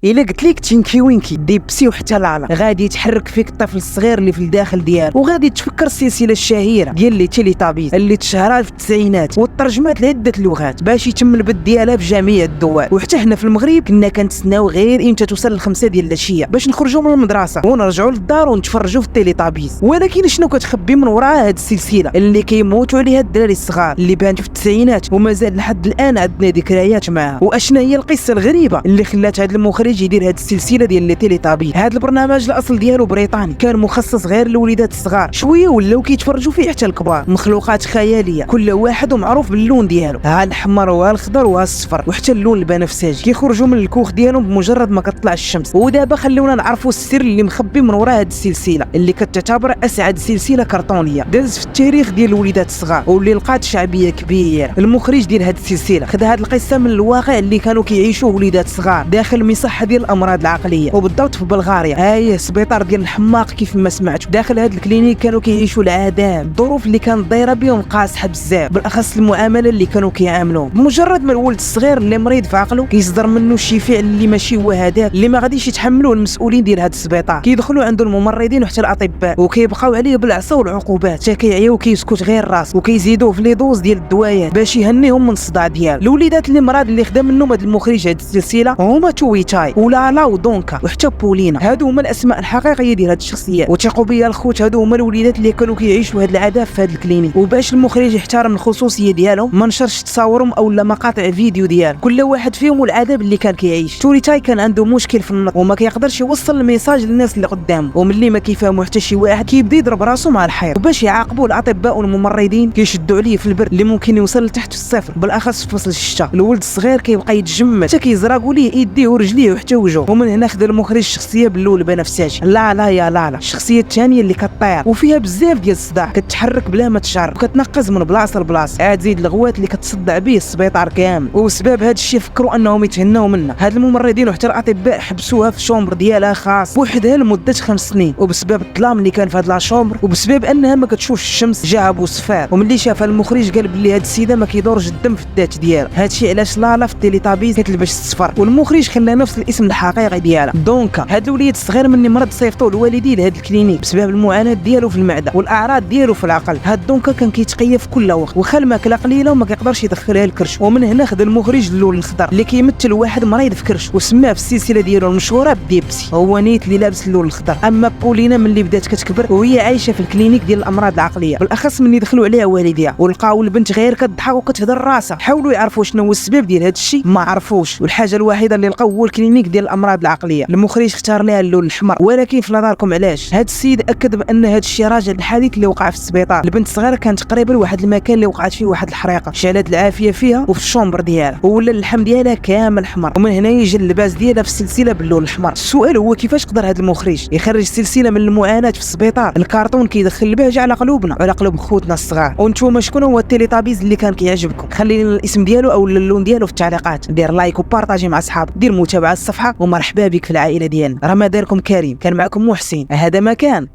الا قلت لك تينكي وينكي ديبسي وحتى لالا غادي يتحرك فيك الطفل الصغير اللي في الداخل ديالو، وغادي تفكر السلسله الشهيره ديال لي تيليتابيز اللي تشهرات في التسعينات وترجمات لعده لغات باش يتم البث ديالها في جميع الدول. وحتى حنا في المغرب كنا كنتسناو غير امتى توصل ل5 ديال العشيه باش نخرجوا من المدرسه ونرجعوا للدار ونتفرجوا في التيليتابيز. ولكن شنو كتخبي من وراء هاد السلسله اللي كيموتوا عليها الدراري الصغار اللي بانت في التسعينات ومازال لحد الان عندنا ذكريات معها؟ واشنا هي القصه الغريبه اللي خلات هاد المخرج يدير هاد السلسله ديال لي تيليتابيز؟ هاد البرنامج الاصل ديالو بريطاني، كان مخصص غير للوليدات الصغار، شويه ولاو كيتفرجوا فيه حتى الكبار. مخلوقات خياليه كل واحد ومعروف باللون ديالو، ها الاحمر وها الخضر وها الصفر وحتى اللون البنفسجي، كيخرجوا من الكوخ ديالهم بمجرد ما كتطلع الشمس. ودابا خلونا نعرفوا السر اللي مخبي من وراء هاد السلسله اللي كتعتبر اسعد سلسله كرتونيه دازت في التاريخ ديال الوليدات الصغار واللي لقات شعبيه كبيره. المخرج ديال هاد السلسله خد هاد القصه من الواقع اللي كانوا كيعيشوه وليدات صغار داخل مصحه ديال الامراض العقليه، وبالضبط في بلغاريا. هاي سبيطار ديال الحماق كيف ما سمعتوا. داخل هاد الكلينيك كانوا كيعيشوا العذاب، الظروف اللي كانت دايره بهم قاصحه بزاف، بالاخص المعامله اللي كانوا كيعاملوه. بمجرد ما الولد الصغير اللي مريض في عقله كيصدر منه شي فعل اللي ماشي هو هذاك اللي ما غاديش يتحملوه المسؤولين ديال هاد السبيطار، كيدخلوا عند الممرضين وحتى الاطباء وكيبقاو عليه بالعصا والعقوبات حتى كيعيا وكيسكت غير راس، وكيزيدوه في لي دوز ديال الدوايات باش يهنيهم من الصداع ديالو. الوليدات اللي مراد اللي خدا منهم هاد المخرج هاد السلسله هما تويتاي ولالا ودونكا وحتى بولينا. هادو هما الاسماء الحقيقيه ديال هاد الشخصيات، وثقوا بيا الخوت هادو هما الوليدات اللي كانوا كيعيشوا هاد العذاب في هاد الكلينيك. وباش المخرج يحترم الخصوصيه ديالهم ما نشرش تصاورهم اولا مقاطع فيديو ديالهم كل واحد فيهم والعذاب اللي كان كيعيش. تويتاي كان عنده مشكل في النطق وما كيقدرش يوصل الميساج للناس اللي قدامه، وملي ما كيفهموا حتى شي واحد كيبدا يضرب راسو مع الحيط. وباش يعاقبوا الاطباء والممرضين كيشدوا عليه في البرد اللي ممكن يوصل لتحت الصفر، بالاخص في فصل الشتاء. الولد الصغير كيبقى يتجمد حتى كيزرقوا ليه يديه ورجليه وحتى وجهه. ومن هنا خد المخرج الشخصيه باللون البنفسجي لا يا لالا، الشخصيه الثانيه اللي كطير وفيها بزاف ديال الصداع، كتحرك بلا ما تشعر وكتنقز من بلاصه لبلاصه، عاد زيد الغوات اللي كتصدع به السبيطار كامل. وبسبب هذا الشيء فكروا انهم يتهناو منها. هاد الممرضين وحتى الاطباء حبسوها في شومبر ديالها خاص بوحدها لمده 5 سنين، وبسبب الظلام اللي كان في هاد لا شومبر وبسبب انها ما كتشوفش الشمس جا ابو صفار. وملي شافها المخرج قال بلي هاد السيده ما كيدورش الدم في الذات ديالها، هادشي علاش لالا في التيليتابيز كتلبس الصفر، والمخرج خلى نفس الاسم الحقيقي ديالها دونكا. هاد الوليد الصغير مني مرض صيفطوه الوالدين لهاد الكلينيك بسبب المعاناه ديالو في المعده والاعراض ديالو في العقل. هاد دونكا كان كيتقيا في كل وقت، وخا الماكله قليله وما كيقدرش يدخلها الكرش. ومن هنا خد المخرج اللون الخضر اللي كيمثل واحد مريض في كرش وسماه في السلسله ديالو المشهوره بديبسي، هو نيت اللي لابس اللون الخضر. اما بولينا ملي بدات كتكبر وهي عايشه في الكلينيك ديال الامراض العقليه، بالاخص ملي دخلوا عليها والديها ولقاو البنت غير كتضحك وكتهضر راسها، حاولوا يعرفوا شنو هو السبب ديال هذا الشيء ما عرفوش، والحاجه الوحيده اللي لقاو هو الكلينيك ديال الامراض العقليه. المخرج اختار لها اللون الاحمر، ولكن في نظركم علاش؟ هذا السيد اكد بان هذا الشيء راجع للحادث اللي وقع في السبيطار. البنت الصغيره كانت قريبه لواحد المكان اللي وقعت فيه واحد الحريقه، شالت العافيه فيها وفي الشومبر ديالها ولا اللحم ديالها كامل احمر، ومن هنا يجي اللباس ديالها في السلسله باللون الاحمر. السؤال هو كيفاش قدر هذا المخرج يخرج سلسله من المعاناه في السبيطار؟ الكرتون كيدخل البهجه على قلوبنا وعلى قلوب خوتنا الصغار. وانتم شكون هو التيليتابيز اللي كان كيعجبكم؟ خلي لنا الاسم ديالو او اللون ديالو في التعليقات، دير لايك وبارطاجي مع اصحابك، دير متابعه الصفحه، ومرحبا بك في العائله ديالنا. رمضانكم كريم، كان معكم محسن، هذا مكان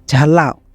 تهلاو.